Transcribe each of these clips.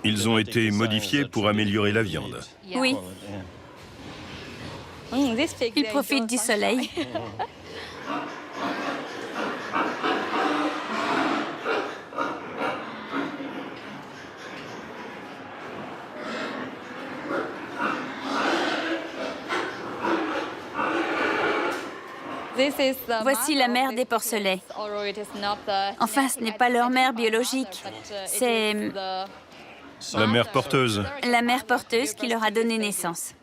Ils ont été modifiés pour améliorer la viande. Oui, ils profitent du soleil. Voici la mère des porcelets. Enfin, ce n'est pas leur mère biologique, c'est La mère porteuse. la mère porteuse qui leur a donné naissance.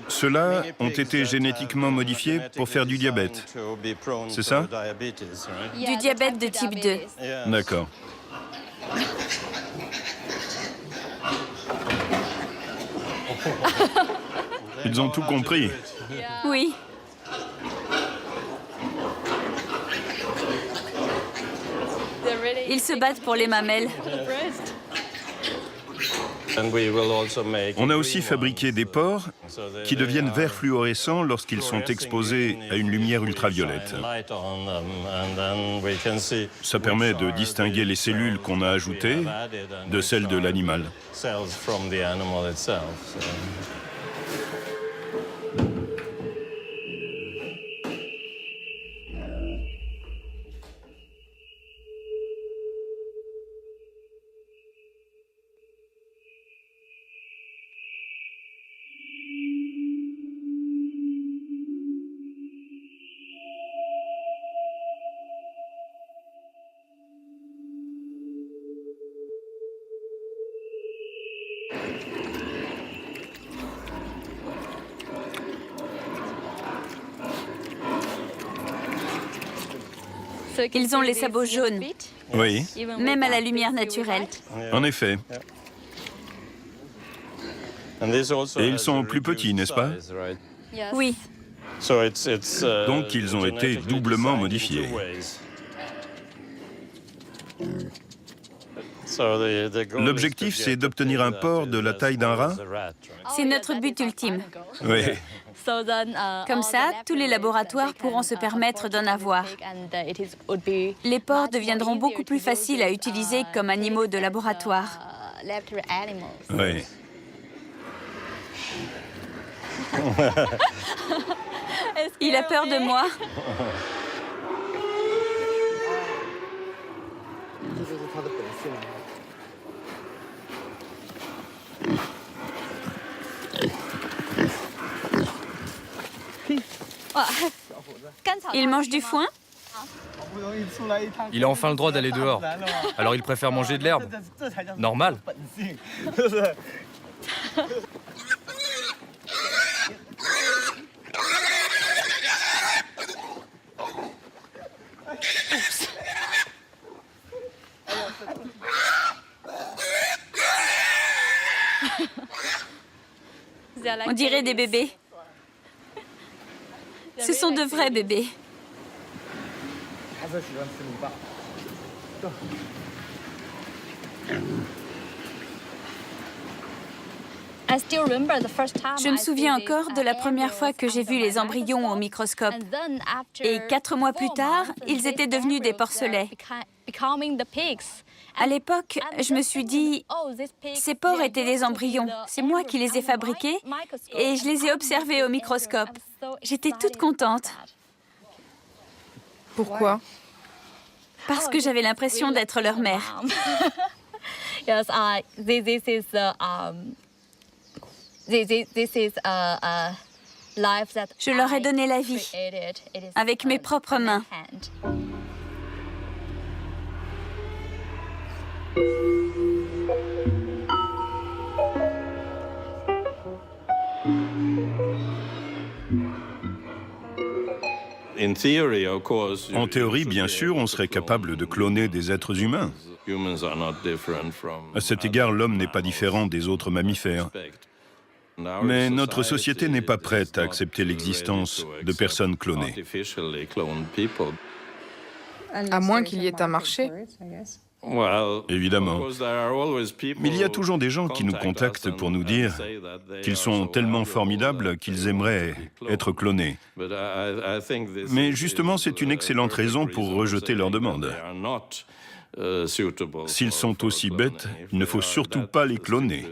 Ceux-là ont été génétiquement modifiés pour faire du diabète. C'est ça? Du diabète de type 2. D'accord. Ils ont tout compris. Oui. Ils se battent pour les mamelles. On a aussi fabriqué des porcs qui deviennent verts fluorescents lorsqu'ils sont exposés à une lumière ultraviolette. Ça permet de distinguer les cellules qu'on a ajoutées de celles de l'animal. Ils ont les sabots jaunes, Oui, même à la lumière naturelle. en effet. Et ils sont plus petits, n'est-ce pas? Oui, Donc ils ont été doublement modifiés. L'objectif, c'est d'obtenir un porc de la taille d'un rat? c'est notre but ultime. Oui. Comme ça, tous les laboratoires pourront se permettre d'en avoir. Les porcs deviendront beaucoup plus faciles à utiliser comme animaux de laboratoire. Oui. Il a peur de moi. Il mange du foin? Il a enfin le droit d'aller dehors. Alors il préfère manger de l'herbe. Normal. On dirait des bébés. Ce sont de vrais bébés. Je me souviens encore de la première fois que j'ai vu les embryons au microscope. Et 4 mois plus tard, ils étaient devenus des porcelets. À l'époque, je me suis dit, ces porcs étaient des embryons. C'est moi qui les ai fabriqués et je les ai observés au microscope. J'étais toute contente. Pourquoi? Parce que j'avais l'impression d'être leur mère. Je leur ai donné la vie avec mes propres mains. En théorie, bien sûr, on serait capable de cloner des êtres humains. À cet égard, l'homme n'est pas différent des autres mammifères. Mais notre société n'est pas prête à accepter l'existence de personnes clonées. À moins qu'il y ait un marché. Évidemment. Mais il y a toujours des gens qui nous contactent pour nous dire qu'ils sont tellement formidables qu'ils aimeraient être clonés. Mais justement, c'est une excellente raison pour rejeter leur demande. S'ils sont aussi bêtes, il ne faut surtout pas les cloner.